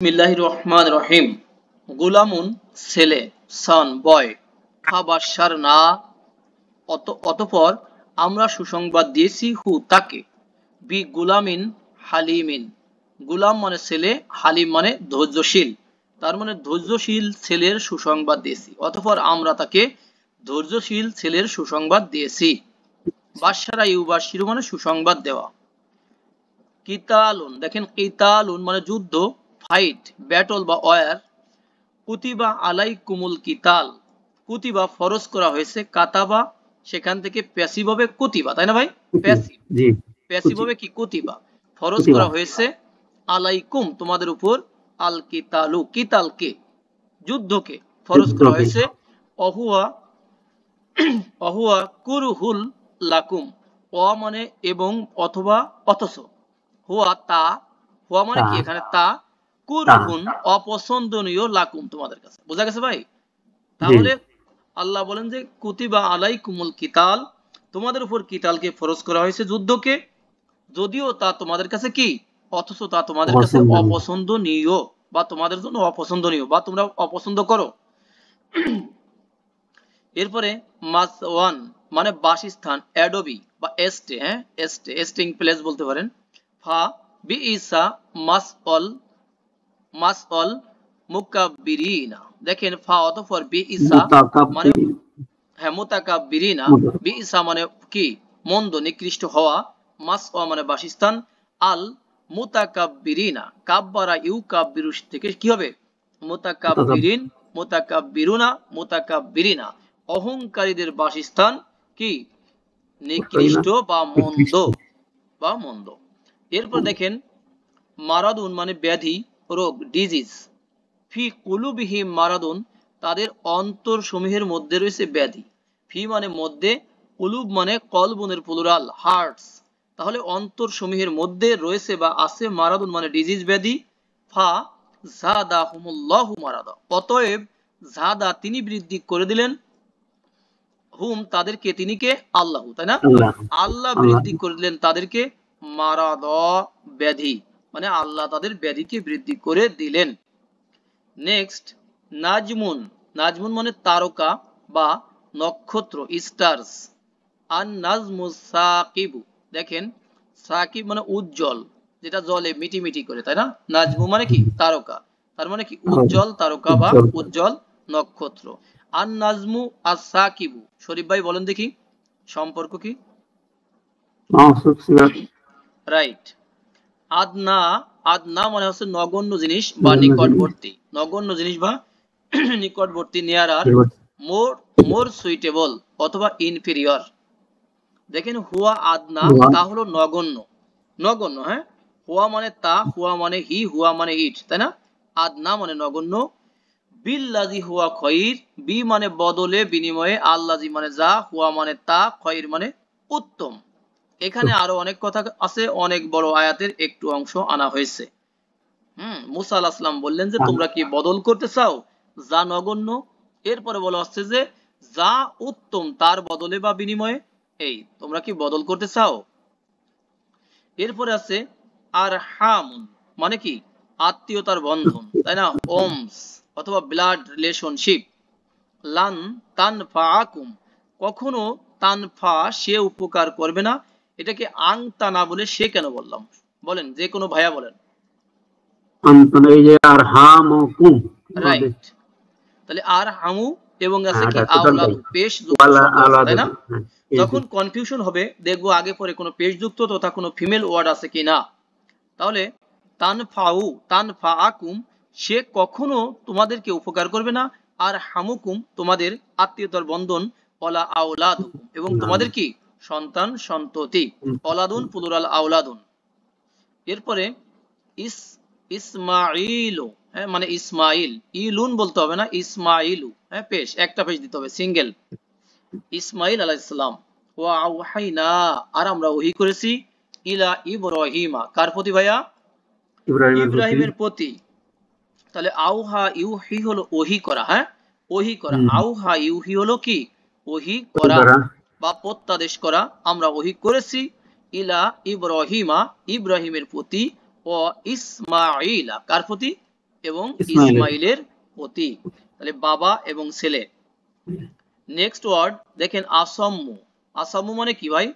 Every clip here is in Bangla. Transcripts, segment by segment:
বিসমিল্লাহির রহমানির রহিম। গুলামুন ছেলে, সন বয়, ফাবাশার না অতঃপর আমরা সুসংবাদ দিয়েছি হু তাকে, বি গুলামিন হালিমিন। গুলাম মানে ছেলে, হালিম মানে ধৈর্যশীল। তার মানে ধৈর্যশীল ছেলের সুসংবাদ দিয়েছি, অতঃপর আমরা তাকে ধৈর্যশীল ছেলের সুসংবাদ দিয়েছি। বাশারা ইউবাশিরু মানে সুসংবাদ দেওয়া। কিতালুন, দেখেন কিতালুন মানে যুদ্ধ, ফাইট, ব্যাটল বা ওয়ার। কুতিবা আলাইকুমুল কিতাল, কুতিবা ফরজ করা হয়েছে, কাতাবা সেখান থেকে প্যাসিভ হবে কুতিবা, তাই না ভাই? প্যাসিভ, জি প্যাসিভ হবে কি কুতিবা, ফরজ কুতিবা করা হয়েছে আলাইকুম তোমাদের উপর, আল কিতালু কিতালকে যুদ্ধকে ফরজ করা যুদ্ধকে হয়েছে, অহুয়া অহুয়া কুরহুল লাকুম, অ মানে এবং অথবা অথচ, হুয়া তা, হুয়া মানে তা কি এখানে তা, তা কুরহুন অপছন্দনীয় লাকুম তোমাদের কাছে। বোঝা গেছে ভাই? জি তাহলে আল্লাহ বলেন যে কুতিবা আলাইকুমুল কিতাল, তোমাদের উপর কিতালকে ফরজ করা হয়েছে যুদ্ধকে, যদিও তা তোমাদের কাছে কি, অথচ তা তোমাদের কাছে অপছন্দনীয় অপছন্দনীয়, বা তোমাদের জন্য অপছন্দনীয়, বা তোমরা অপছন্দ করো। এরপরে মাস ওয়ান মানে বাসস্থান, অ্যাডোবি বা এস্টে, হ্যাঁ এস্টে, এস্টিং প্লেস বলতে পারেন। ফা বি ইসা মাস অল, মাস অল মুকাব্বিরিনা, দেখেন ফা অতঃপর বি ইসা মানে, মুতাকাব্বির হ্যাঁ মুতাকাব্বিরিনা, মুতা- বি ইসা মানে কি, মন্দ নিকৃষ্ট হওয়া, মাস অ মানে বাসস্থান, আল মুতাকাব্বিরিনা, কাব্বারা ইউকাব্বিরু থেকে কি হবে মুতাকাব্বির মুতাকাব্বিরিন, মুতাকাব্বিরুনা, মুতাকাব্বিরিনা, অহংকারীদের বাসস্থান কি, মুতাকাব্বিরিনা নিকৃষ্ট বা মন্দ, নিকৃষ্ট বা মন্দ। এরপর দেখেন মারাদুন মানে ব্যাধি, রোগ, ডিজিজ। ফি কুলুবিহিম মারাদুন, তাদের অন্তর সমূহের মধ্যে রয়েছে ব্যাধি। ফি মানে মধ্যে, কুলুব মানে কলবুনের প্লুরাল হার্টস, তাহলে অন্তর সমূহের মধ্যে রয়েছে বা আছে মারাদুন মানে ডিজিজ, ব্যাধি। ফা জাদাহুমুল্লাহু মারাদা, অতএব জাদা তিনি বৃদ্ধি করে দিলেন, হুম তাদেরকে, তিনি কে, আল্লাহ, তাই না? আল্লাহ আল্লাহ আল্লাহ বৃদ্ধি করে দিলেন তাদেরকে, মারাদ ব্যাধি, মানে আল্লাহ তাদের ব্যাধিকে বৃদ্ধি করে দিলেন। নেক্সট নাজমুন, নাজমুন মানে তারকা বা নক্ষত্র, স্টারস। আর নাজমু সাকিবু, দেখেন সাকিব মানে উজ্জ্বল, যেটা জলে মিটিমিটি করে, তাই না? নাজমু মানে কি তারকা, তার মানে কি উজ্জ্বল তারকা বা উজ্জ্বল উজ্জ্বল নক্ষত্র। আর নাজমু আর সাকিবু, শরীফ ভাই বলেন দেখি সম্পর্ক কি? মাওসুফ সিরাত রাইট। আদনা, আদনা মানে হচ্ছে নগণ্য জিনিস বা জিনিস নিকটবর্তী, নগণ্য জিনিস বা নিকটবর্তী, নিয়ার আর, মোর মোর সুইটেবল অথবা ইনফেরিয়র। দেখেন হুয়া আদনা, হুয়া তা হলো নগণ্য, নগণ্য, হ্যাঁ। হুয়া মানে তা, হুয়া মানে হি, হুয়া মানে ইট, তাই না? আদনা মানে নগণ্য। বিল্লাজি হুয়া খয়ির, বি মানে বদলে বিনিময়ে, আল্লাজি মানে যা, হুয়া মানে তা, খয়ির মানে উত্তম। এখানে আরো অনেক কথা আছে, অনেক বড় আয়াতের একটু অংশ আনা হয়েছে। মুসা আলাইহিস সালাম বললেন যে তোমরা কি বদল করতে চাও যা নগণ্য, এরপরে বলা হচ্ছে যে যা উত্তম তার বদলে বা বিনিময়ে, এই তোমরা কি বদল করতে চাও। এরপরে আছে আর হামুন মানে কি আত্মীয়তার বন্ধন, তাই না? ওমস অথবা ব্লাড রিলেশনশিপ। লান তানফাআকুম, কখনো তানফা সে উপকার করবে না, এটাকে আংতা না বলে সে কেন বললাম? বলেন, যে কোনো ভাইয়া বলেন। আন্তনা এই যে আর হামকুম আমাদের রাইট। তাহলে আর হামু এবং আছে কি এটা টোটালটাই আওলাদু, পেশ যুক্ত ওয়ালা শব্দ আছে, তাই আলাদা না? এই যে যখন কনফিউশন হবে দেখবো আগে পরে কোনো পেশ যুক্ত তথা কোনো ফিমেল ওয়ার্ড আছে কি না। তাহলে তানফাউ, তানফাআকুম সে কখনো তোমাদেরকে উপকার করবে না, আর হামুকুম তোমাদের আত্মীয়তার বন্ধন, অলা আওলাদুকুম এবং তোমাদের কি সন্তান সন্ততি, অলাদুন প্লুরাল আওলাদুন। এরপরে ইস ইসমাইল, হ্যাঁ মানে ইসমাইল, ইলুন বলতে হবে না, ইসমাইলু, হ্যাঁ পেশ, একটা পেশ দিতে হবে, সিঙ্গেল। ইসমাইল আলাইহিস সালাম, ওয়া আওহাইনা আর আমরা ওহী করেছি, ইলা ইব্রাহিমা, কার প্রতি ভাইয়া? ইব্রাহিমের প্রতি ইব্রাহিমের প্রতি। তাহলে আউহা ইউহি হলো ওহী করা, হ্যাঁ ওহী করা, আউহা ইউহি হলো কি ওহী করা করা বা প্রত্যাদেশ করা, আমরা ওহী করেছি ইলা ইব্রাহিমা ইব্রাহিমের প্রতি, ও ইসমাইলা কার প্রতি? এবং ইসমাইলের। ইসমাইলের প্রতি। তাহলে বাবা এবং ছেলে। নেক্সট ওয়ার্ড দেখেন আসাম্মু। আসাম্মু মানে কি ভাই?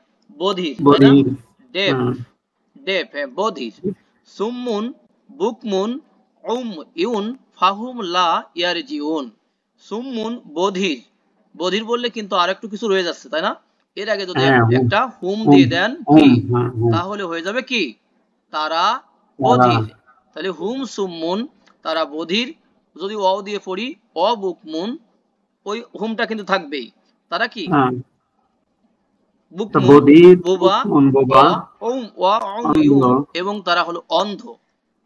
বধির, তাই না? বধির। ডেফ, হ্যাঁ, ডেফ, হ্যাঁ বধির। সুম্মুন, বুকমুন, ইউন, ফাহুম লা ইয়ারজিউন। সুম্মুন বধির, বধির বললে কিন্তু আর একটু কিছু রয়ে যাচ্ছে, তাই না? এর আগে যদি হ্যাঁ, একটা হুম হুম, দিয়ে দেন কি, হুম, হ্যাঁ, হুম, তাহলে হয়ে যাবে কি? তারা তারা। বধির। তাহলে হুম সুম্মুন, তারা বধির। যদি অ দিয়ে পড়ি অবুকমুন, ওই হুমটা কিন্তু থাকবেই। তারা কি? হ্যাঁ, তা বুকমুন, বধির, বোবা, বোবা, অন্ধ। ইউন, এবং তারা হলো অন্ধ।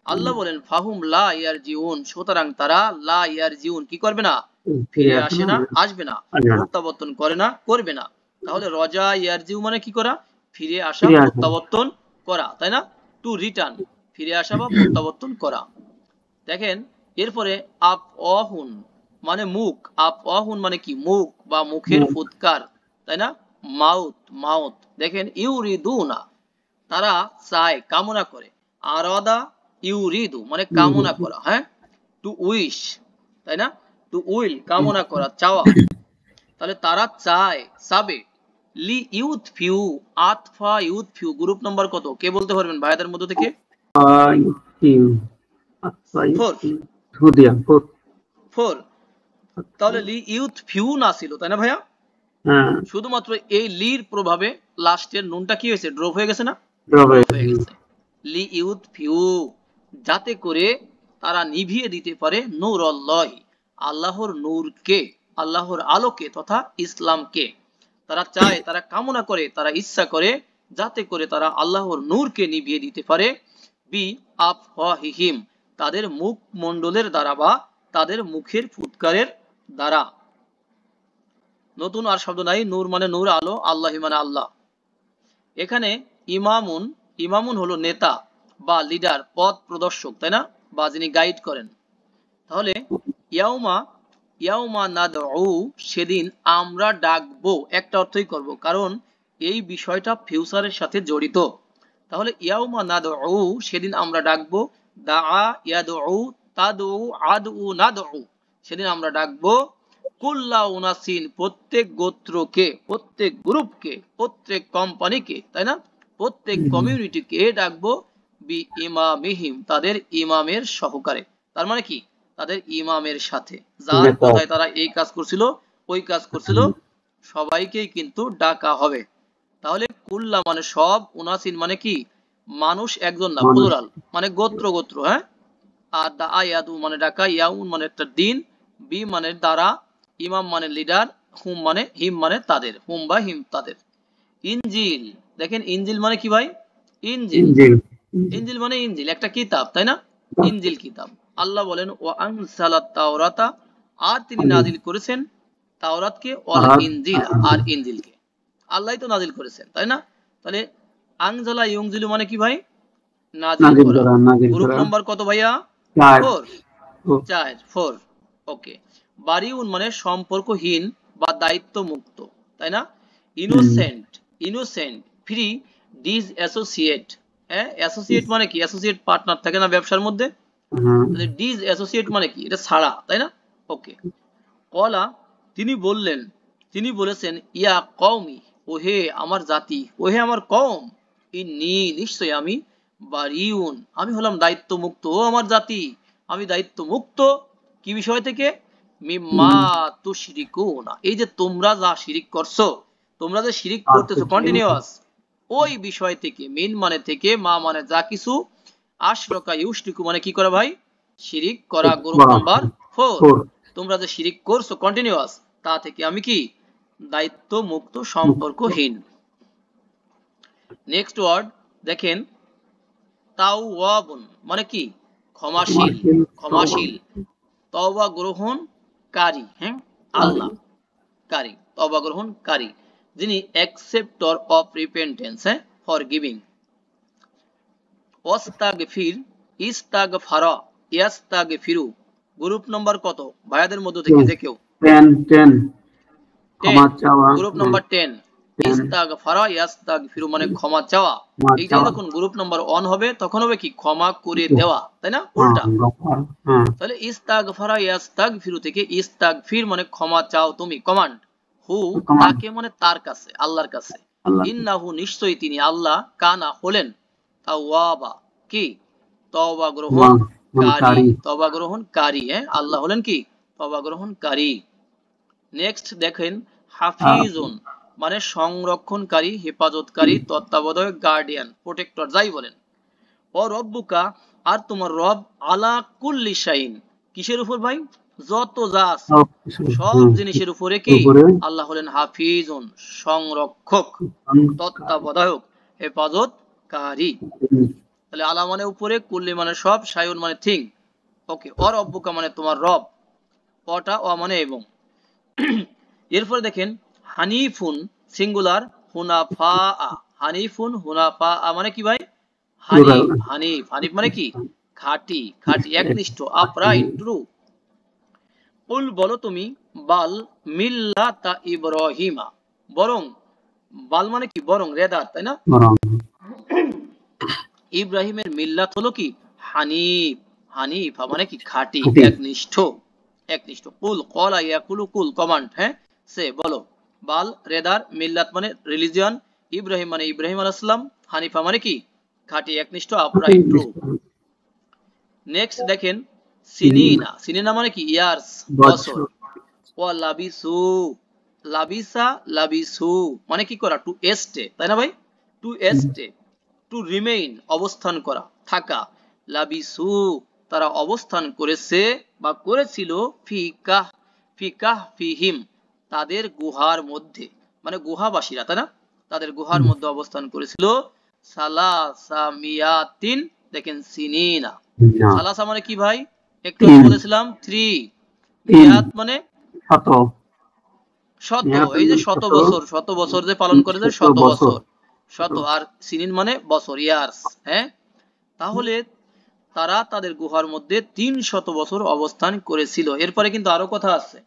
আল্লাহ বলেন ফাহুম লা ইয়ারজিউন, সুতরাং তারা লা ইয়ারজিউন কি করবে না? ফিরে ফিরে আসে আসে না, না, আসবে না, আসবে না, প্রত্যাবর্তন করে না, করবে না। তাহলে রজা ইয়ারজিউ মানে কি করা? ফিরে আসা, ফিরে আসে। প্রত্যাবর্তন করা, তাই না? টু রিটার্ন, ফিরে আসা বা প্রত্যাবর্তন করা। দেখেন এরপরে আপ অহুন মানে মুখ। আপ অহুন মানে কি? মুখ বা মুখের হুম, ফুৎকার, তাই না? Mouth, mouth. দেখেন ইউরিদুনা, তারা চায়, কামনা করে। আরাদা ইউরিদু মানে কামনা করা, হ্যাঁ? টু উইশ, তাই না? টু উইল কামনা করা, চাওয়া। তাহলে তারা চায়, চাবে। লি ইউথ ফিউ, আতফা ইউথ ফিউ গ্রুপ নাম্বার কত? কে বলতে পারবেন ভাইয়াদের মধ্যে থেকে? ফোর, ধুদিয়া, ফোর। তাহলে লি ইউথ ফিউ না ছিল, তাই না ভাইয়া? হ্যাঁ, শুধুমাত্র এই লির প্রভাবে লাস্টের নুনটা কি হয়েছে? ড্রপ হয়ে গেছে না? রবে। ড্রপ হয়ে গেছে। লি ইউথ ফিউ, যাতে করে তারা নিভিয়ে দিতে পারে নূর আল্লাহ, আল্লাহর নূরকে, আল্লাহর আলোকে তথা ইসলামকে। তারা চায়, তারা কামনা করে, তারা ইচ্ছা করে, যাতে করে তারা আল্লাহর নূরকে নিভিয়ে দিতে পারে। বি আফওয়াহিহিম, তাদের মুখ মণ্ডলের দ্বারা বা তাদের মুখের ফুৎকারের দ্বারা। নতুন আর শব্দ নাই। নূর মানে নূর, আলো, আল্লাহি মানে আল্লাহ। এখানে ইমামুন, ইমামুন হলো নেতা বা লিডার, পথ প্রদর্শক, তাই না? বা যিনি গাইড করেন। তাহলে ইয়াউমা, ইয়াউমা নাদউ, সেদিন আমরা ডাকবো, একটা অর্থই করব, কারণ এই বিষয়টা ফিউচারের সাথে জড়িত। তাহলে ইয়াউমা নাদউ, সেদিন আমরা ডাকবো। দাআ ইয়াদউ, তাদউ, আদউ, নাদউ, সেদিন আমরা ডাকবো। কুল্লা উনাসিন, প্রত্যেক গোত্রকে, প্রত্যেক গ্রুপকে, প্রত্যেক কোম্পানিকে, তাই না? প্রত্যেক কমিউনিটিকে ডাকবো। বি ইমামিহিম, তাদের ইমামের সহকারে। তার মানে কি? তাদের ইমামের সাথে, যার কথায় তারা এই কাজ করছিল, ওই কাজ করছিল, সবাইকেই কিন্তু ডাকা হবে। তাহলে কুল্লা মানে সব, উনাসিন মানে কি? মানুষ, একজন না, মানুষ। প্লুরাল, মানে গোত্র, গোত্র, হ্যাঁ। আর দা আয়াদু মানে ডাকা, ইয়াউন মানে একটা দিন, বি মানে দ্বারা, ইমাম মানে লিডার, হুম মানে হিম মানে তাদের, হুম বা হিম তাদের। ইনজিল, দেখেন ইনজিল মানে কি ভাই? ইনজিল, ইনজিল। ইনজিল মানে ইনজিল, একটা কিতাব, তাই না? ইনজিল কিতাব। আল্লাহ বলেন ও আনসালাত তাওরাতা, আর তিনি নাজিল করেছেন তাওরাতকে, ওয়াল আর ইনজিল, আর ইনজিলকে। আল্লাহই তো নাজিল করেছেন, তাই না? তাহলে আনজালা ইউনজিলু মানে কি ভাই? নাজিল নাজিল করা। করা, নাজিল গ্রুপ করা। নাম্বার কত ভাইয়া? চার। ফোর, ও, চার, ফোর। ওকে। বারিউন মানে সম্পর্কহীন বা দায়িত্ব মুক্ত, তাই না? Hmm, innocent, innocent, free, disassociate. হ্যাঁ, অ্যাসোসিয়েট মানে কি? অ্যাসোসিয়েট পার্টনার থাকে না ব্যবসার মধ্যে? হ্যাঁ, তাহলে ডিস অ্যাসোসিয়েট মানে কি? এটা ছাড়া, তাই না? ওকে। কলা, তিনি বললেন, তিনি বলেছেন, ইয়া কওমি, ওহে আমার জাতি, ওহে আমার কওম, ইন্নী নিশ্চয় আমি, বারিউন আমি হলাম দায়িত্ব মুক্ত, ও আমার জাতি আমি দায়িত্ব মুক্ত। কি বিষয় থেকে? মিম্মা হুম, তুশরিকুনা, এই যে তোমরা যা শিরিক করছো, তোমরা যে শিরিক আর করতেছো থেকে। কন্টিনিউয়াস, ওই বিষয় থেকে। মিন মানে থেকে, মা মানে যা কিছু, আশরাকা ইউশরিকু মানে কি করা ভাই? শিরিক করা। গ্রুপ বড়। নাম্বার 4। ফোর। তোমরা যে শিরিক করছো কন্টিনিউয়াস, তা থেকে আমি কি? দায়িত্ব মুক্ত, মুক্ত। সম্পর্কহীন। নেক্সট ওয়ার্ড দেখেন তাওয়াবুন মানে কি? ক্ষমাশীল, মার্কিন তওবা। ক্ষমাশীল। তওবা গ্রহণকারী, হ্যাঁ, আল্লাহ কারী, তওবা গ্রহণকারী, যিনি অ্যাকসেপ্টর অফ রিপেন্টেন্স, হ্যাঁ, ফর গিভিং। ওয়াস্তাগফির, ইস্তাগফারা, ইয়াস্তাগফিরু গ্রুপ নাম্বার কত ভাইয়াদের মধ্য থেকে যে কেউ? 10, 10। 10, ক্ষমা চাওয়া। Group number 10। ইস্তাগফারা ইয়াস্তাগফিরু মানে ক্ষমা চাওয়া। এইটা যখন গ্রুপ নাম্বার 1 হবে তখন হবে কি ক্ষমা করে দেওয়া, তাই না? উল্টা। তাহলে ইস্তাগফারা ইয়াস্তাগফিরু থেকে ইস্তাগফির মানে ক্ষমা চাও তুমি, কমান্ড। হু তাকে মানে তার কাছে, আল্লাহর কাছে। ইন্নাহু নিশ্চয়ই তিনি আল্লাহ, কানা হলেন, তাওয়াবা কি তওবা গ্রহণকারী, তওবা গ্রহণকারী। আল্লাহ হলেন কি তওবা গ্রহণকারী। নেক্সট দেখেন হাফিজুন মানে সংরক্ষণকারী, হেফাজতকারী, তত্ত্বাবধায়ক, গার্ডিয়ান, প্রোটেক্টর, যাই বলেন। ও রব্বুকা আর তোমার রব আলা কুল্লি শাইইন কিসের উপর ভাই? যত যা আছে সব জিনিসের উপরে কি আল্লাহ হলেন হাফিজুন সংরক্ষক, তত্ত্বাবধায়ক, হেফাজতকারী। তাহলে আলা মানে উপরে, কুল্লি মানে সব, শাইউন মানে থিং। ওকে। ও রব্বুকা মানে তোমার রব, অটা ও মানে এবং। এরপরে দেখেন হানিফুন সিঙ্গুলার, হুনাফা। হানিফুন হুনাফা মানে কি ভাই? হানিফ, হানিফ, হানিফ মানে কি খাঁটি, খাঁটি, একনিষ্ঠ, আপরাইট, ট্রু। কুল বলো তুমি, বাল মিল্লাতা ইব্রাহিমা বরং, বাল মানে কি বরং, রেদার, তাই না? ইব্রাহিমের মিল্লাত হলো কি হানিফ, হানিফা মানে কি খাঁটি, একনিষ্ঠ, একনিষ্ঠ। কুল কলা ইয়াকুলু কুল কমান্ড, সে বলো। বাল রেদার, মিল্লাত মানে রিলিজিয়ন, ইব্রাহিম মানে ইব্রাহিম আলাইহিস সালাম, হানিফা মানে কি খাঁটি, একনিষ্ঠ, আপরাইট, ট্রু। নেক্সট দেখেন সিনিনা, সিনিনা মানে কি ইয়ার্স, বছর। ওয়া লাবিসু, লাবিসা লাবিসু মানে কি করা, টু এস্টে, তাই না ভাই? টু এস্টে, টু রিমেইন অবস্থান করা, থাকা। লাবিসু তারা অবস্থান করেছে বা করেছিল, ফিকাহ, ফিকাহ ফিহিম তাদের গুহার মধ্যে, মানে গুহাবাসীরা, তাই না? তাদের গুহার মধ্যে অবস্থান করেছিল সালাসামিয়াতিন, দেখেন সিনিনা। সালাসা মানে কি ভাই? একটু বলেছিলাম 3, মিয়াত মানে শত, শত, এই যে শত বছর, শত বছর যে পালন করেছে, শত বছর, শত। আর সিনিন মানে বছর, ইয়ার্স। তাহলে তারা তাদের গুহার মধ্যে 300 বছর অবস্থান করেছিল। এরপরে কিন্তু আরো কথা আছে,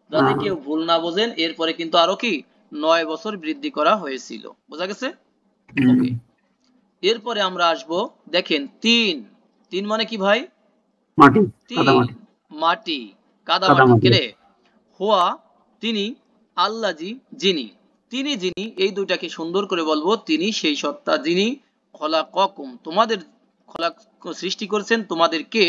যাতে কেউ ভুল না বোঝেন। এরপরে কিন্তু আরো কি 9 বছর বৃদ্ধি করা হয়েছিল, বোঝা গেছে? ওকে। এরপরে আমরা আসব, দেখেন 3, 3 মানে কি ভাই? মাটি, মাটি, কাদামাটি, কেরে। হুয়া তিনি, আল্লাজি যিনি, তিনি যিনি, এই দুইটাকে সুন্দর করে বলবো, তিনি সেই সত্তা যিনি খলাকাকুম তোমাদের সৃষ্টি করেছেন, তোমাদেরকে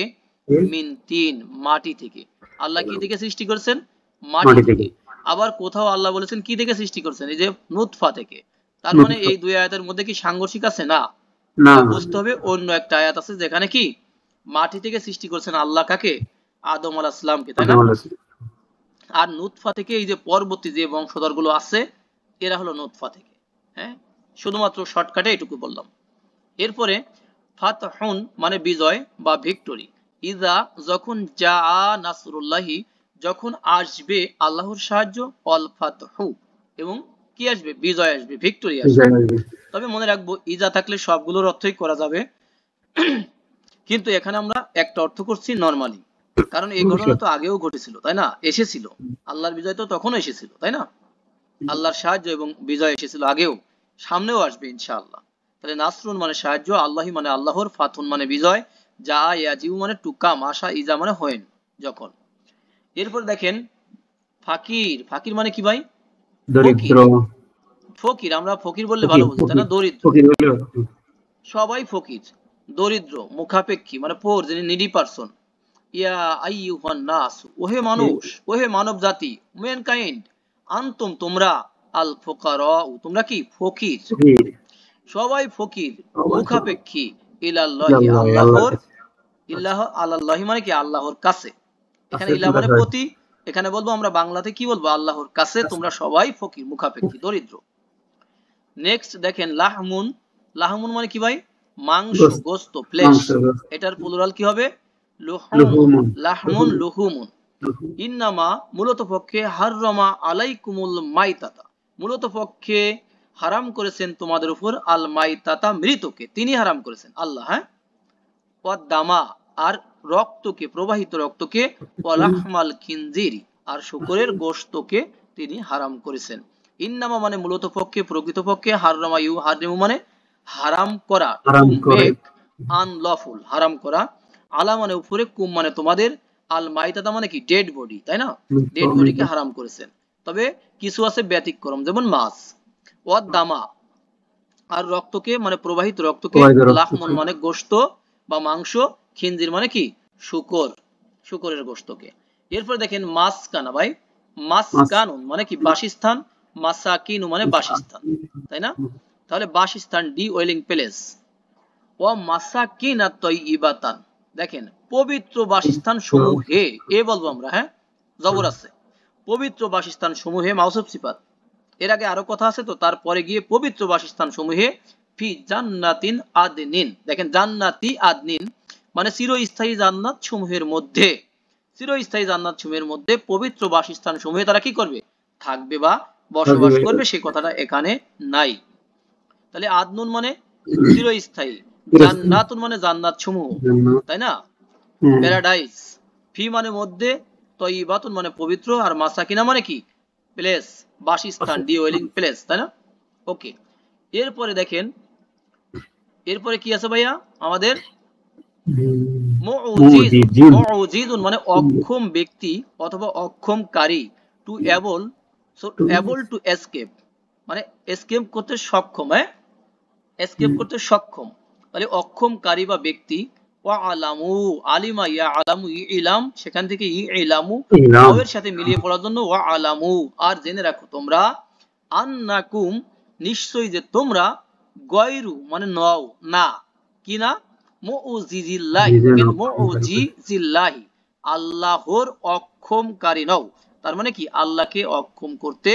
মিন তিন মাটি থেকে। আল্লাহ কি থেকে সৃষ্টি করেছেন? মাটি থেকে। আবার কোথাও আল্লাহ বলেছেন কি থেকে সৃষ্টি করেছেন? এই যে নুতফা থেকে। তার মানে এই দুই আয়াতের মধ্যে কি সাংঘর্ষিক আছে? না, বুঝতে হবে অন্য একটা আয়াত আছে যেখানে কি মাটি থেকে সৃষ্টি করেছেন আল্লাহ কাকে? আদম আলাইহিস সালামকে, তাই না? আর নুতফা থেকে এই যে পরবর্তী যে বংশধর গুলো আছে এরা হলো নুতফা থেকে। শুধুমাত্র শর্টকাটে এটুকু বললাম। এরপরে ফাতহুন মানে বিজয় বা ভিক্টরি। ইজা যখন জা নাসরুল্লাহি যখন আসবে আল্লাহর সাহায্য, অল ফাতহু এবং কি আসবে? বিজয় আসবে, ভিক্টরি আসবে। তবে মনে রাখবো ইজা থাকলে সবগুলোর অর্থই করা যাবে, কিন্তু এখানে আমরা একটা অর্থ করছি নরমালি, কারণ এই ঘটনা তো আগেও ঘটেছিল, তাই না? এসেছিল, আল্লাহর বিজয় তো তখনও এসেছিল, তাই না? আল্লাহর সাহায্য এবং বিজয় এসেছিল আগেও, সামনেও আসবে ইনশাআল্লাহ। তাহলে নাসরুন মানে সাহায্য, আল্লাহি মানে আল্লাহর, ফাতুন মানে বিজয়, যা ইয়াজিউ মানে টু কাম আসা, ইজা মানে হোয়েন যখন। এরপর দেখেন ফাকির, ফাকির মানে কি ভাই? দরিদ্র। ফকির আমরা ফকির বললে ভালো বুঝি, তাই না? দরিদ্র, সবাই ফকির। দরিদ্র মুখাপেক্ষী মানে পোর, যিনি নিডি পারসন। ইয়া আইয়ুহান নাস ওহে মানুষ, ওহে মানব জাতি, ম্যানকাইন্ড, আনতুম তোমরা, আল ফুকারা তোমরা কি ফকির, সবাই ফকির, মুখাপেক্ষী, ইলাল্লাহি আল্লাহর, ইল্লাহ আলাল্লাহি মানে কি আল্লাহর কাছে। এখানে ইলা মানে প্রতি, এখানে বলবো আমরা বাংলাতে কি বলবো? আল্লাহর কাছে তোমরা সবাই ফকির, মুখাপেক্ষী, দরিদ্র। নেক্সট দেখেন লাহমুন, লাহমুন মানে কি ভাই? মাংস, গোস্ত, ফ্লেশ। এটার প্লুরাল কি হবে? লুহুমুন, লাহমুন লুহুমুন। ইন্নামা মূলত পক্ষে, হাররামা আলাইকুমুল মাইতাতা মূলত পক্ষে হারাম করেছেন তোমাদের উপর, আল মাইতাতা মৃতকে, তিনি হারাম করেছেন আল্লাহ। ওয়াদ দামা আর রক্তকে, প্রবাহিত রক্তকে, ওয়ালাহমাল খিনজিরি আর শূকরের গোশতকে তিনি হারাম করেছেন। ইন্নামা মানে মূলত পক্ষে, প্রকৃতপক্ষে, হাররামা ইউহারিমু মানে হারাম করা, হারাম টু করে। মেক আনলফুল, হারাম করা, আলা মানে উপরে, কুম মানে তোমাদের, আল মাইতাদা মানে কি ডেড বডি, তাই না, ডেড বডিকে হারাম করেছেন। তবে কিছু আছে ব্যতিক্রম, যেমন মাছ, ওয়াদ দামা আর রক্তকে মানে প্রবাহিত রক্তকে, লাহমন মানে গোশত বা মাংস, খিনজির মানে কি শুকর, শুকরের গোশতকে। এরপর দেখেন মাসকানা ভাই, মাসকানুন মানে কি বাসস্থান, মাসাকিনু মানে বাসস্থান, তাই না, তাহলে বাসস্থান ডি ওয়েলিং প্লেস, ও মাসাকিনা তয়্যিবাতান, দেখেন পবিত্র বাসস্থান সমূহে, এ বলবো আমরা, হ্যাঁ জবর আছে, পবিত্র বাসস্থান সমূহে মাউসুফ সিফাত, এর আগে আরো কথা আছে তো, তারপরে গিয়ে পবিত্র বাসস্থান সমূহে, ফি জান্নাতিন আদনিন, দেখেন জান্নাতি আদনিন মানে চিরস্থায়ী জান্নাত সমূহের মধ্যে, চিরস্থায়ী জান্নাত সমূহের মধ্যে পবিত্র বাসস্থান সমূহে তারা কি করবে, থাকবে বা বসবাস করবে, সেই কথাটা এখানে নাই। তাহলে আদনুন মানে চিরস্থায়ী, জান্নাতুন মানে জান্নাত সমূহ, তাই না, প্যারাডাইস, ফি মানে মধ্যে, তয়্যিবাতুন মানে পবিত্র, আর মাসাকিনা মানে কি প্লেস, বাসস্থান, ডিওয়েলিং প্লেস, তাই না। ওকে, এরপরে দেখেন, এরপরে কি আছে ভাইয়া আমাদের, মুজিজ, মুজিজুন মানে অক্ষম ব্যক্তি অথবা অক্ষমকারী, to able, so able to escape মানে এসকেপ করতে সক্ষম, হ্যাঁ এসকেপ করতে সক্ষম, তাহলে অক্ষমকারী বা ব্যক্তি, ওয়া আলামু, আলিমা ইয়া আলামু ইলাম, সেখান থেকে ইলামু ওয়ের সাথে মিলিয়ে পড়ার জন্য ওয়া আলামু, আর জেনে রাখো তোমরা, আন্নাকুম নিশ্চয়ই যে তোমরা, গয়রু মানে নও না, কি না, মুউজিজিল্লাহি, দেখেন মুউজিজিল্লাহি আল্লাহর অক্ষমকারী নও, তার মানে কি আল্লাহকে অক্ষম করতে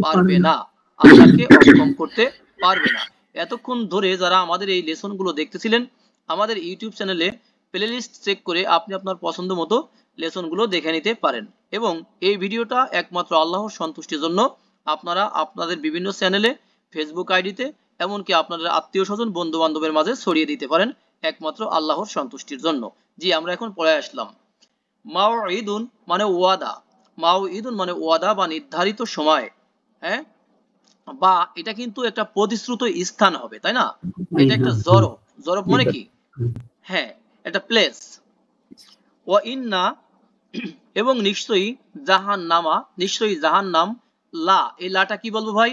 পারবে না, আল্লাহকে অক্ষম করতে পারবে না। এতক্ষণ ধরে যারা আমাদের এই লেসন গুলো দেখতেছিলেন, আমাদের ইউটিউব চ্যানেলে প্লেলিস্ট চেক করে আপনি আপনার পছন্দ মতো লেসন গুলো দেখে নিতে পারেন, এবং এই ভিডিওটা একমাত্র আল্লাহর সন্তুষ্টির জন্য আপনারা আপনাদের বিভিন্ন চ্যানেলে, ফেসবুক আইডিতে, এমনকি আপনাদের আত্মীয় স্বজন বন্ধু বান্ধবের মাঝে ছড়িয়ে দিতে পারেন, একমাত্র আল্লাহর সন্তুষ্টির জন্য। জি, আমরা এখন পড়ে আসলাম, মাউইদুন মানে ওয়াদা, মাউইদুন মানে ওয়াদা বা নির্ধারিত সময়, হ্যাঁ, বা এটা কিন্তু একটা প্রতিশ্রুত স্থান হবে, তাই না, এটা একটা জরফ, জরফ মানে কি, হ্যাঁ একটা প্লেস, ও ইন্না এবং নিশ্চয়ই, জাহান্নামা নিশ্চয়ই জাহান্নাম, লা এই লাটা কি বলবো ভাই,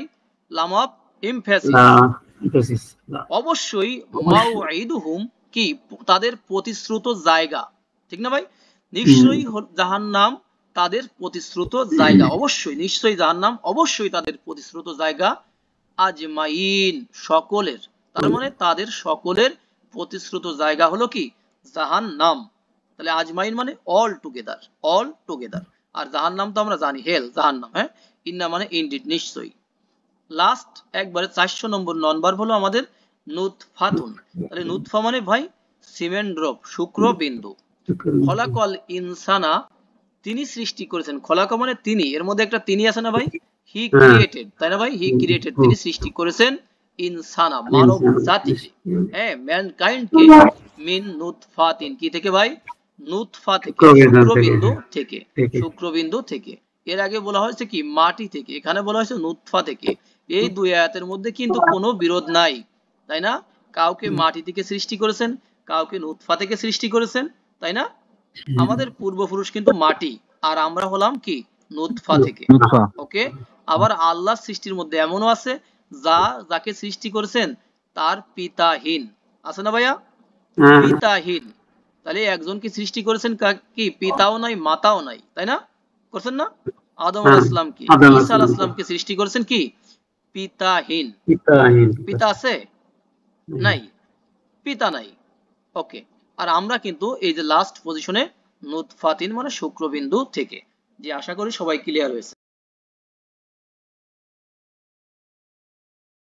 লাম অফ এমফ্যাসিস, অবশ্যই, মাউইদুহুম কি তাদের প্রতিশ্রুত জায়গা, ঠিক না ভাই, নিশ্চয়ই জাহান্নাম তাদের প্রতিশ্রুত জায়গা, অবশ্যই নিশ্চয়ই জাহান্নাম অবশ্যই তাদের প্রতিশ্রুত জায়গা, আজমাইন সকলের, তার মানে তাদের সকলের প্রতিশ্রুত জায়গা হলো কি জাহান্নাম, তাহলে আজমাইন মানে অল টুগেদার, অল টুগেদার, আর জাহান্নাম তো আমরা জানি হেল, জাহান্নাম, হ্যাঁ, ইন্না মানে ইনডিড নিশ্চয়ই। লাস্ট একবারে 400 নম্বর নন ভার্ব হলো আমাদের নুতফাতুন, তাহলে নুতফা মানে ভাই সিমেন্ট ড্রপ, শুক্র বিন্দু, খলাকল ইনসানা তিনি সৃষ্টি করেছেন, খলাকা মানে তিনি, এর মধ্যে একটা তিনি আছে না ভাই, হি ক্রিয়েটেড, তাই না ভাই, হি ক্রিয়েটেড তিনি সৃষ্টি করেছেন, ইনসানা মানব জাতিকে, হ্যাঁ ম্যানকাইন্ড কে, মিন নুতফাতিন কি থেকে ভাই, নুতফা থেকে, শুক্রবিন্দু থেকে, শুক্রবিন্দু থেকে, এর আগে বলা হয়েছে কি মাটি থেকে, এখানে বলা হয়েছে নুতফা থেকে, এই দুই আয়াতের মধ্যে কিন্তু কোনো বিরোধ নাই, তাই না, কাউকে মাটি থেকে সৃষ্টি করেছেন, কাউকে নুতফা থেকে সৃষ্টি করেছেন, তাই না, আমাদের পূর্বপুরুষ কিন্তু মাটি, আর আমরা হলাম কি নুতফা থেকে, ওকে। আবার আল্লাহ সৃষ্টির মধ্যে এমনও আছে যাকে সৃষ্টি করেছেন তার পিতাহীন, আছে না ভাইয়া, পিতাহীন, তাহলে একজনকে সৃষ্টি করেছেন কি পিতাও নাই মাতাও নাই, তাই না, করছেন না, আদম আলাইহিস সালাম কি, ঈসা আলাইহিস সালামকে সৃষ্টি করেছেন কি পিতাহীন, পিতা আছে নাই, পিতা নাই, ওকে। আর আমরা কিন্তু এই যে লাস্ট পজিশনে নুতফাতিন মানে শুক্রবিন্দু থেকে, যে আশা করি সবাই ক্লিয়ার হয়েছে।